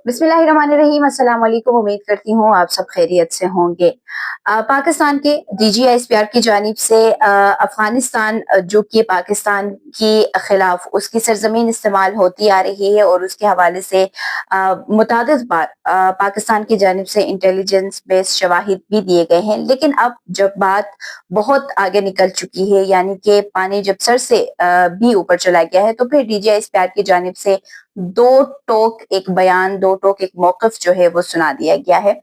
बिस्मिल्लाहिर्रहमानिर्रहीम। अस्सलाम वालेकुम। उम्मीद करती हूँ आप सब खैरियत से होंगे। पाकिस्तान के DGISPR की जानिब से अफगानिस्तान जो कि पाकिस्तान के खिलाफ उसकी सरजमीन इस्तेमाल होती आ रही है और उसके हवाले से मुतादिद बार पाकिस्तान की जानिब से इंटेलिजेंस बेस्ड शवाहिद भी दिए गए हैं, लेकिन अब जब बात बहुत आगे निकल चुकी है, यानी कि पानी जब सर से भी ऊपर चला गया है, तो फिर DGISPR की जानिब से दो टोक एक बयान, दो टोक एक मौक़िफ़ जो है वो सुना दिया गया है।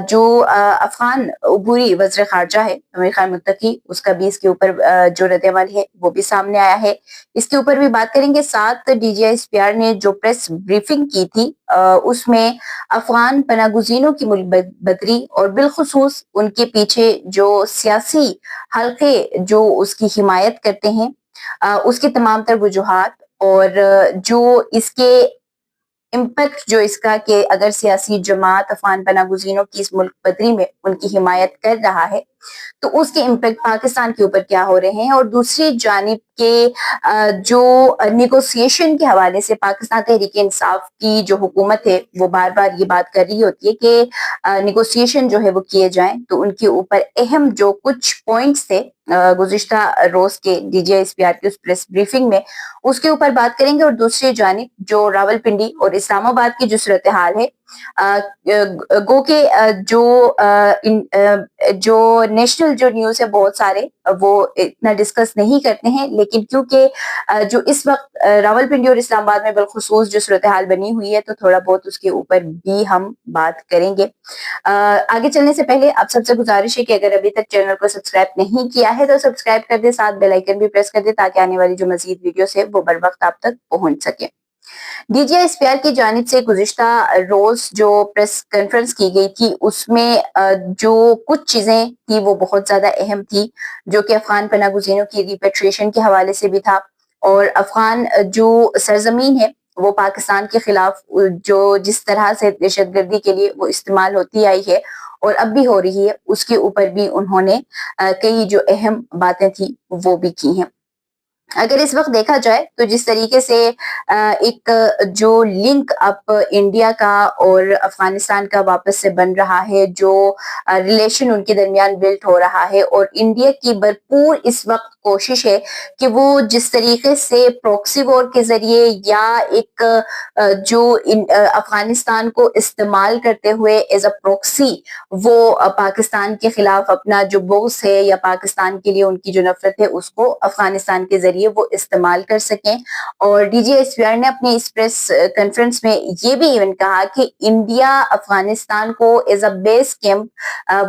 जो अफ़गान अबूरी वज़ीर ख़ारजा है अमीर ख़ान मुत्तकी, उसका भी इसके ऊपर जो रद्द-ए-अमल है वो भी सामने आया है। इसके ऊपर भी बात करेंगे। साथ DGISPR ने जो प्रेस ब्रीफिंग की थी उसमें अफ़गान पनाहगज़ीनों की मुल्क बदरी और बिलख़ुसूस उनके पीछे जो सियासी हल्के जो उसकी हिमायत करते हैं उसकी तमाम तर वजूहात और जो इसके इम्पैक्ट जो इसका कि अगर सियासी जमात अफ़गान पनाहगज़ीनों की इस मुल्क बदरी में उनकी हिमायत कर रहा है, तो उसके इम्पैक्ट पाकिस्तान के ऊपर क्या हो रहे हैं। और दूसरी जानिब के जो नेगोशिएशन के हवाले से पाकिस्तान तहरीक-ए-इंसाफ की जो हुकूमत है वो बार-बार ये बात कर रही होती है कि नेगोशिएशन जो है वो किए जाएँ, तो उनके ऊपर अहम जो कुछ पॉइंट्स थे गुज़िश्ता रोज़ के DGISPR की उस प्रेस ब्रीफिंग में, उसके ऊपर बात करेंगे। और दूसरी जानिब जो रावलपिंडी और इस्लामाबाद की जो सूरत-ए-हाल है, गो के जो नेशनल जो न्यूज़ है बहुत सारे वो इतना डिस्कस नहीं करते हैं, लेकिन क्योंकि जो इस वक़्त रावलपिंडी और इस्लामाबाद में बिलख़ुसूस जो सूरत-ए-हाल बनी हुई है, तो थोड़ा बहुत उसके ऊपर भी हम बात करेंगे। आगे चलने से पहले आप सबसे गुज़ारिश है कि अगर अभी तक चैनल को सब्सक्राइब नहीं किया है तो सब्सक्राइब कर दें, साथ बेल आइकन भी प्रेस कर दें ताकि आने वाली जो मज़ीद वीडियोज़ है वो बर वक़्त आप तक पहुँच सके। DGISPR की जानिब से गुज़िश्ता रोज़ जो प्रेस कॉन्फ्रेंस की गई थी उसमें जो कुछ चीज़ें थी वो बहुत ज़्यादा अहम थी, जो कि अफ़गान पनाहगज़ीनों की रिपैट्रिएशन के हवाले से भी था और अफ़गान जो सरज़मीन है वो पाकिस्तान के खिलाफ जो जिस तरह से दहशतगर्दी के लिए वो इस्तेमाल होती आई है और अब भी हो रही है, उसके ऊपर भी उन्होंने कई जो अहम बातें थी वो भी की हैं। अगर इस वक़्त देखा जाए तो जिस तरीके से एक जो लिंक अब इंडिया का और अफ़गानिस्तान का वापस से बन रहा है, जो रिलेशन उनके दरमियान बिल्ड हो रहा है और इंडिया की भरपूर इस वक़्त कोशिश है कि वो जिस तरीके से प्रॉक्सी वॉर के ज़रिए या एक जो अफ़गानिस्तान को इस्तेमाल करते हुए एज़ अ प्रॉक्सी वो पाकिस्तान के खिलाफ अपना जो बोस है या पाकिस्तान के लिए उनकी जो नफ़रत है उसको अफ़गानिस्तान के ज़रिए वो इस्तेमाल कर सकें। और DGISPR ने अपनी इस प्रेस कॉन्फ्रेंस में ये भी इवन कहा कि इंडिया अफ़गानिस्तान को एज़ अ बेस कैंप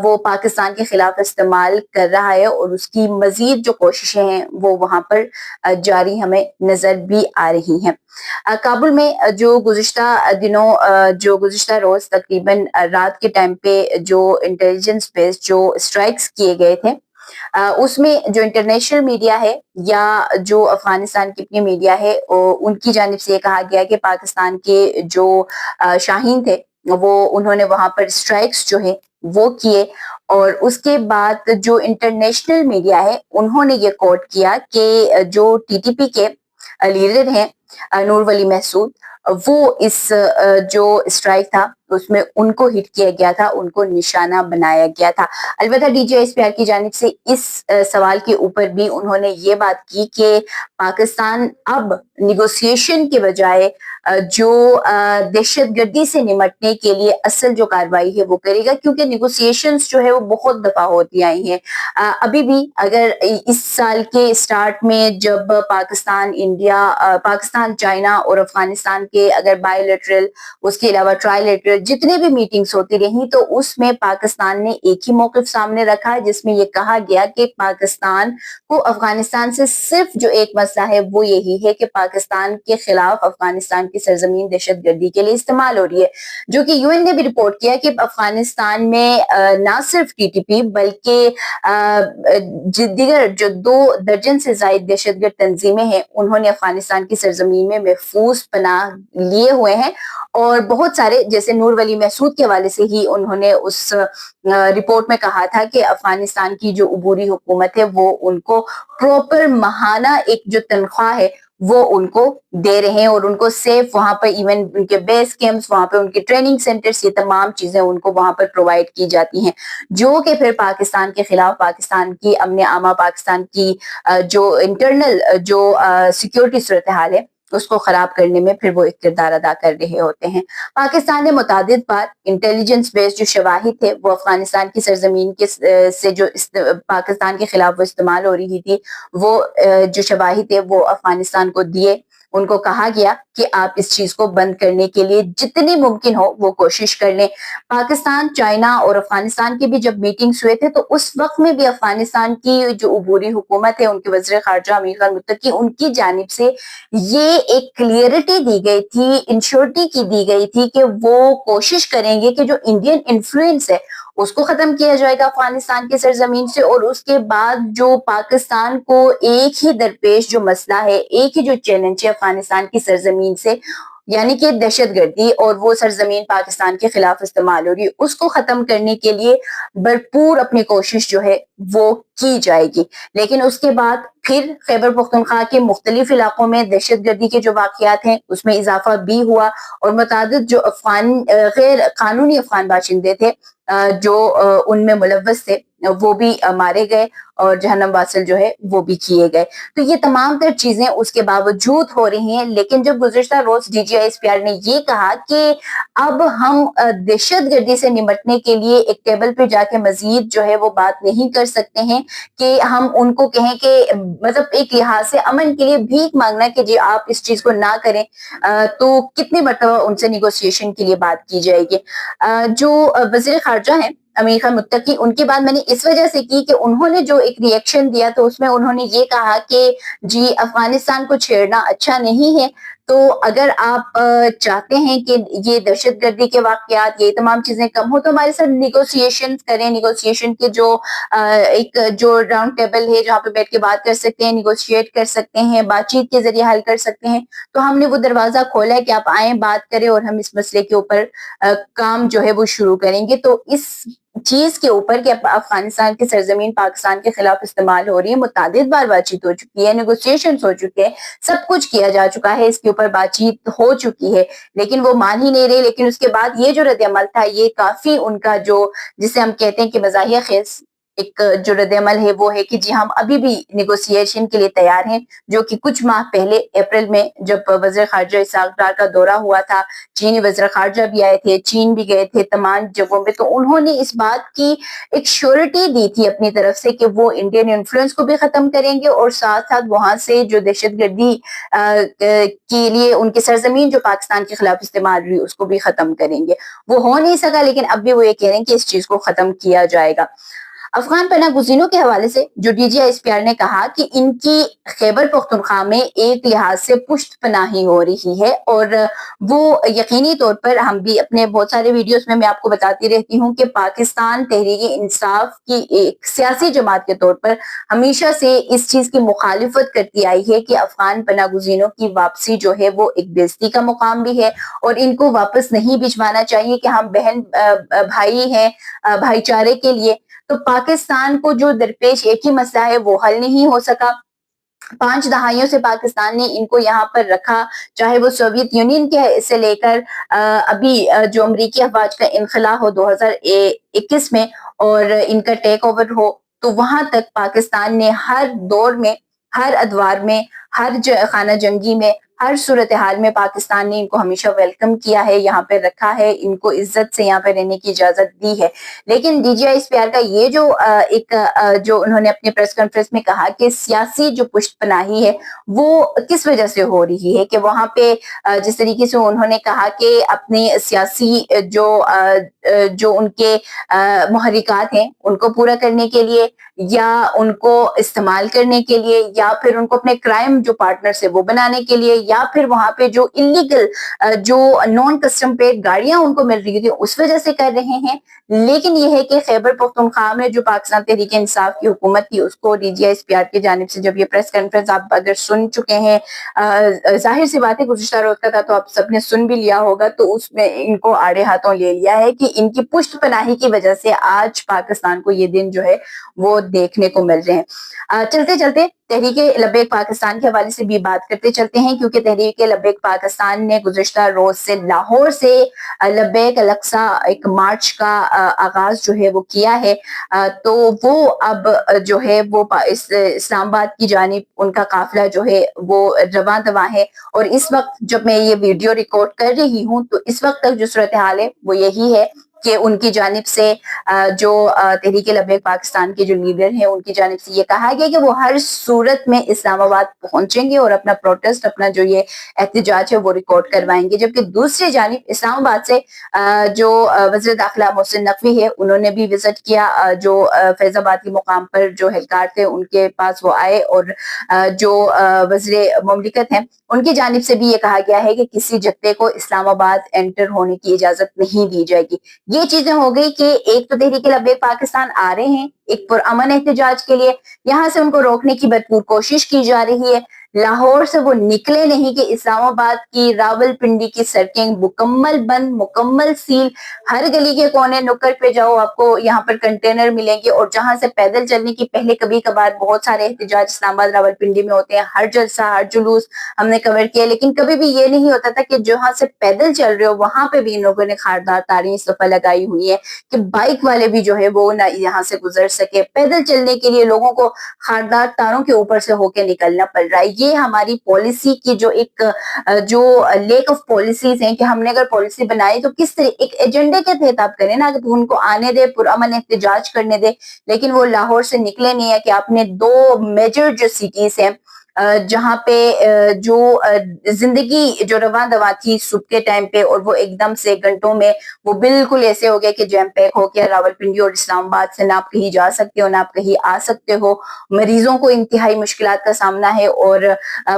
वो पाकिस्तान के खिलाफ इस्तेमाल कर रहा है और उसकी मज़ीद जो कोशिशें हैं वो वहाँ पर जारी हमें नज़र भी आ रही हैं। काबुल में जो गुज़िश्ता दिनों जो गुज़िश्ता रोज़ तकरीबन रात के टाइम पे जो इंटेलिजेंस बेस्ड जो स्ट्राइक्स किए गए थे, उसमें जो इंटरनेशनल मीडिया है या जो अफ़गानिस्तान की अपनी मीडिया है उनकी जानिब से ये कहा गया कि पाकिस्तान के जो शाहीन थे वो उन्होंने वहाँ पर स्ट्राइक्स जो है वो किए। और उसके बाद जो इंटरनेशनल मीडिया है उन्होंने ये कोट किया कि जो TTP के लीडर हैं नूर वली महसूद, वो इस जो स्ट्राइक था उसमें उनको हिट किया गया था, उनको निशाना बनाया गया था। अलबत्ता DGISPR की जानिब से इस सवाल के ऊपर भी उन्होंने ये बात की कि पाकिस्तान अब नेगोशिएशन के बजाय जो दहशतगर्दी से निमटने के लिए असल जो कार्रवाई है वो करेगा, क्योंकि नेगोशिएशंस जो है वो बहुत दफ़ा होती आई हैं। अभी भी अगर इस साल के स्टार्ट में जब पाकिस्तान, चाइना और अफ़गानिस्तान के अगर बायलैटरल उसके अलावा ट्राइलैटरल जितने भी मीटिंग्स होती रहीं तो उसमें पाकिस्तान ने एक ही मौक़िफ़ सामने रखा है, जिसमें ये कहा गया कि पाकिस्तान को अफ़गानिस्तान से सिर्फ जो एक मसला है वो यही है कि पाकिस्तान के खिलाफ अफ़गानिस्तान की सरजमीन दहशतगर्दी के लिए इस्तेमाल हो रही है। जो कि UN ने भी रिपोर्ट किया कि अफ़गानिस्तान में ना सिर्फ TTP बल्कि दीगर जो 2 दर्जन से ज़ायद दहशतगर्द तंजीमें हैं उन्होंने अफ़गानिस्तान की सरजमीन में महफूज पनाह लिए हुए हैं। और बहुत सारे, जैसे नूर वली महसूद के हवाले से ही उन्होंने उस रिपोर्ट में कहा था कि अफ़गानिस्तान की जो अबूरी हुकूमत है वो उनको प्रॉपर माहाना एक जो तनख्वाह है وہ ان کو دے رہے ہیں اور ان کو سیف وہاں پر ایون ان کے بیس کیمپس وہاں پہ ان کے ٹریننگ سینٹرز یہ تمام چیزیں ان کو وہاں پر پرووائڈ کی جاتی ہیں جو کہ پھر پاکستان کے خلاف پاکستان کی امن عامہ پاکستان کی جو انٹرنل جو سیکورٹی صورتحال ہے اس کو خراب کرنے میں پھر وہ ایک کردار ادا کر رہے ہوتے ہیں. پاکستان نے متعدد بار انٹیلیجنس بیس جو شواہد تھے وہ افغانستان کی سرزمین کے سے جو پاکستان کے خلاف وہ استعمال ہو رہی تھی وہ جو شواہد تھے وہ افغانستان کو دیے. ان کو کہا گیا کہ آپ اس چیز کو بند کرنے کے لیے جتنی ممکن ہو وہ کوشش کر لیں. پاکستان چائنا اور افغانستان کے بھی جب میٹنگز ہوئے تھے تو اس وقت میں بھی افغانستان کی جو عبوری حکومت ہے ان کے وزیر خارجہ امیر خان متقی ان کی جانب سے یہ ایک کلیئرٹی دی گئی تھی, انشورٹی کی دی گئی تھی کہ وہ کوشش کریں گے کہ جو انڈین انفلوئنس ہے اس کو ختم کیا جائے گا افغانستان کی سرزمین سے, اور اس کے بعد جو پاکستان کو ایک ہی درپیش جو مسئلہ ہے, ایک ہی جو چیلنج ہے افغانستان کی سرزمین سے یعنی کہ دہشت گردی اور وہ سرزمین پاکستان کے خلاف استعمال ہو رہی ہے, اس کو ختم کرنے کے لیے بھرپور اپنی کوشش جو ہے وہ کی جائے گی. لیکن اس کے بعد پھر خیبر پختونخوا کے مختلف علاقوں میں دہشت گردی کے جو واقعات ہیں اس میں اضافہ بھی ہوا اور متعدد جو غیر قانونی افغان باشندے تھے جو ان میں ملوث تھے وہ بھی مارے گئے اور جہنم واصل جو ہے وہ بھی کیے گئے. تو یہ تمام تر چیزیں اس کے باوجود ہو رہی ہیں. لیکن جب گزشتہ روز DGISPR نے یہ کہا کہ اب ہم دہشت گردی سے نمٹنے کے لیے ایک ٹیبل پہ جا کے مزید جو ہے وہ بات نہیں کر سکتے ہیں کہ ہم ان کو کہیں کہ مطلب ایک لحاظ سے امن کے لیے بھیک مانگنا کہ جی آپ اس چیز کو نہ کریں, تو کتنی مرتبہ ان سے نیگوسیشن کے لیے بات کی جائے گی. جو وزیر خارجہ ہیں امیر خان متقی ان کی بات میں نے اس وجہ سے کی کہ انہوں نے جو ایک ری ایکشن دیا تو اس میں انہوں نے یہ کہا کہ جی افغانستان کو چھیڑنا اچھا نہیں ہے, تو اگر آپ چاہتے ہیں کہ یہ دہشت گردی کے واقعات یہ تمام چیزیں کم ہو تو ہمارے ساتھ نیگوسیشن کریں. نیگوسیشن کے جو ایک جو راؤنڈ ٹیبل ہے جہاں پہ بیٹھ کے بات کر سکتے ہیں, نیگوشیٹ کر سکتے ہیں, بات چیت کے ذریعے حل کر سکتے ہیں, تو ہم نے وہ دروازہ کھولا ہے کہ آپ آئیں بات کریں اور ہم اس مسئلے کے اوپر کام جو ہے وہ شروع کریں گے. تو اس چیز کے اوپر کہ افغانستان کی سرزمین پاکستان کے خلاف استعمال ہو رہی ہے متعدد بار بات چیت ہو چکی ہے, نیگوسیشنز ہو چکے ہیں, سب کچھ کیا جا چکا ہے, اس کے اوپر بات چیت ہو چکی ہے, لیکن وہ مان ہی نہیں رہے. لیکن اس کے بعد یہ جو رد عمل تھا یہ کافی ان کا جو جسے ہم کہتے ہیں کہ مزاحیہ خیز ایک جو رد عمل ہے وہ ہے کہ جی ہم ابھی بھی نیگوسیشن کے لیے تیار ہیں. جو کہ کچھ ماہ پہلے اپریل میں جب وزیر خارجہ اسحاق ڈار کا دورہ ہوا تھا, چینی وزیر خارجہ بھی آئے تھے, چین بھی گئے تھے تمام جگہوں پہ, تو انہوں نے اس بات کی ایک شیورٹی دی تھی اپنی طرف سے کہ وہ انڈین انفلوئنس کو بھی ختم کریں گے اور ساتھ ساتھ وہاں سے جو دہشت گردی کے لیے ان کی سرزمین جو پاکستان کے خلاف استعمال ہوئی اس کو بھی ختم کریں گے. وہ ہو نہیں سکا لیکن اب بھی وہ یہ کہہ رہے ہیں کہ اس چیز کو ختم کیا جائے گا. افغان پناہ گزینوں کے حوالے سے جو DGISPR نے کہا کہ ان کی خیبر پختونخوا میں ایک لحاظ سے پشت پناہی ہو رہی ہے, اور وہ یقینی طور پر ہم بھی اپنے بہت سارے ویڈیوز میں آپ کو بتاتی رہتی ہوں کہ پاکستان تحریک انصاف کی ایک سیاسی جماعت کے طور پر ہمیشہ سے اس چیز کی مخالفت کرتی آئی ہے کہ افغان پناہ گزینوں کی واپسی جو ہے وہ ایک بے عزتی کا مقام بھی ہے اور ان کو واپس نہیں بھجوانا چاہیے کہ ہم بہن بھائی ہیں بھائی چارے کے لیے. تو پاکستان کو جو درپیش ایک ہی مسئلہ ہے وہ حل نہیں ہو سکا. 5 دہائیوں سے پاکستان نے ان کو یہاں پر رکھا, چاہے وہ سوویت یونین کے سے لے کر ابھی جو امریکی افواج کا انخلا ہو 2021 میں اور ان کا ٹیک اوور ہو, تو وہاں تک پاکستان نے ہر دور میں, ہر ادوار میں, ہر خانہ جنگی میں, ہر صورتحال میں پاکستان نے ان کو ہمیشہ ویلکم کیا ہے, یہاں پہ رکھا ہے, ان کو عزت سے یہاں پہ رہنے کی اجازت دی ہے. لیکن DGISPR کا یہ جو ایک جو انہوں نے اپنے پریس کانفرنس میں کہا کہ سیاسی جو پشت پناہی ہے وہ کس وجہ سے ہو رہی ہے, کہ وہاں پہ جس طریقے سے انہوں نے کہا کہ اپنے سیاسی جو ان کے محرکات ہیں ان کو پورا کرنے کے لیے یا ان کو استعمال کرنے کے لیے یا پھر ان کو اپنے کرائم جو پارٹنر سے وہ بنانے کے لیے या फिर वहां पे जो इलीगल जो नॉन कस्टम पेड गाड़ियां उनको मिल रही थी उस वजह से कर रहे हैं। लेकिन यह है कि खैबर पख्तूनख्वा में जो पाकिस्तान तहरीक इंसाफ की हुकूमत थी उसको DGI-SPR की जानिब से जब ये प्रेस कॉन्फ्रेंस आप अगर सुन चुके हैं, जाहिर सी बात है गुज़िश्ता रोज का था तो आप सबने सुन भी लिया होगा, तो उसमें इनको आड़े हाथों ले लिया है कि इनकी पुष्ट पनाही की वजह से आज पाकिस्तान को ये दिन जो है वो देखने को मिल रहे हैं। चलते चलते तहरीक लब्बैक पाकिस्तान के हवाले से भी बात करते चलते हैं, क्योंकि तहरीक लब्बैक पाकिस्तान ने गुज़िश्ता रोज से लाहौर से लब्बैक अल-अक़सा एक मार्च का आगाज जो है वो किया है। तो वो अब जो है वो इस्लामाबाद की जानिब उनका काफिला जो है वो रवां दवां है। और इस वक्त जब मैं ये वीडियो रिकॉर्ड कर रही हूँ तो इस वक्त तक जो सूरत हाल है वो यही है कि उनकी जानिब से जो तहरीक लब्बैक पाकिस्तान के जो लीडर हैं उनकी जानिब से ये कहा गया कि वो हर सूरत में इस्लामाबाद पहुंचेंगे और अपना प्रोटेस्ट, अपना जो ये एहतजाज है वो रिकॉर्ड करवाएंगे। जबकि दूसरी जानिब इस्लामाबाद से जो वज़ीर दाखिला मोहसिन नकवी है उन्होंने भी विजिट किया। जो फैजाबाद के मुकाम पर जो एहलकार थे उनके पास वो आए और जो वज़ीर मुमलिकत हैं उनकी जानिब से भी ये कहा गया है कि किसी जत्थे को इस्लामाबाद एंटर होने की इजाजत नहीं दी जाएगी। ये चीजें हो गई कि एक तो तहरीक लब्बैक पाकिस्तान आ रहे हैं एक पुरअमन एहतजाज के लिए, यहाँ से उनको रोकने की भरपूर कोशिश की जा रही है। लाहौर से वो निकले नहीं कि इस्लामाबाद की रावलपिंडी की सड़कें मुकम्मल बंद, मुकम्मल सील। हर गली के कोने नुक्कड़ पे जाओ आपको यहाँ पर कंटेनर मिलेंगे और जहां से पैदल चलने की पहले कभी कभार बहुत सारे एहतजाज इस्लामाबाद रावलपिंडी में होते हैं, हर जलसा हर जुलूस हमने कवर किया, लेकिन कभी भी ये नहीं होता था कि जहां से पैदल चल रहे हो वहां पे भी इन लोगों ने खारदार तारें इस दफा लगाई हुई है कि बाइक वाले भी जो है वो ना यहाँ से गुजर सके। पैदल चलने के लिए लोगों को खारदार तारों के ऊपर से होके निकलना पड़ रहा है। ये हमारी पॉलिसी की जो एक जो लेक ऑफ पॉलिसीज हैं कि हमने अगर पॉलिसी बनाई तो किस तरह एक एजेंडे के तहत आप करें ना, कि उनको आने दे, पुरअमन एहतजाज करने दे। लेकिन वो लाहौर से निकले नहीं है कि आपने दो मेजर जो सिटीज हैं जहाँ पे जो जिंदगी जो रवां दवा थी सुबह के टाइम पे और वो एकदम से घंटों में वो बिल्कुल ऐसे हो गया कि जैम पैक हो गया। रावलपिंडी और इस्लामाबाद से ना आप कहीं जा सकते हो ना आप कहीं आ सकते हो। मरीजों को इंतहाई मुश्किलात का सामना है और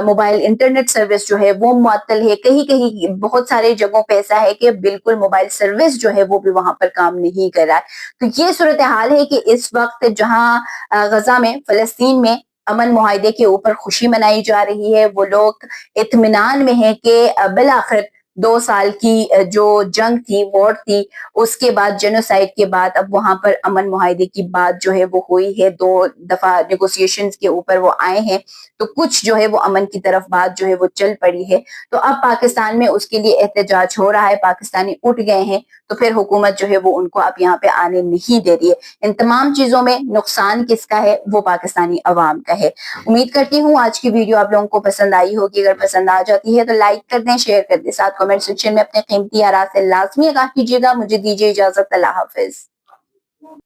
मोबाइल इंटरनेट सर्विस जो है वो मुअत्तल है। कहीं कहीं बहुत सारे जगहों पे ऐसा है कि बिल्कुल मोबाइल सर्विस जो है वो भी वहां पर काम नहीं कर रहा है। तो ये सूरत हाल है कि इस वक्त जहाँ गजा में फलस्तीन में अमन मुआहिदे के ऊपर खुशी मनाई जा रही है, वो लोग इत्मीनान में है कि बिलाखिर 2 साल की जो जंग थी, वॉर थी, उसके बाद जेनोसाइड के बाद अब वहां पर अमन मुआहिदे की बात जो है वो हुई है। 2 दफा नेगोशिएशंस के ऊपर वो आए हैं तो कुछ जो है वो अमन की तरफ बात जो है वो चल पड़ी है। तो अब पाकिस्तान में उसके लिए एहतजाज हो रहा है, पाकिस्तानी उठ गए हैं, तो फिर हुकूमत जो है वो उनको अब यहाँ पे आने नहीं दे रही है। इन तमाम चीजों में नुकसान किसका है? वो पाकिस्तानी अवाम का है। उम्मीद करती हूँ आज की वीडियो आप लोगों को पसंद आई होगी। अगर पसंद आ जाती है तो लाइक कर दें, शेयर कर दें, साथ कमेंट सेक्शन में अपने कीमती आरात से लाजमी आगाह कीजिएगा। मुझे दीजिए इजाजत। अल्लाह हाफिज।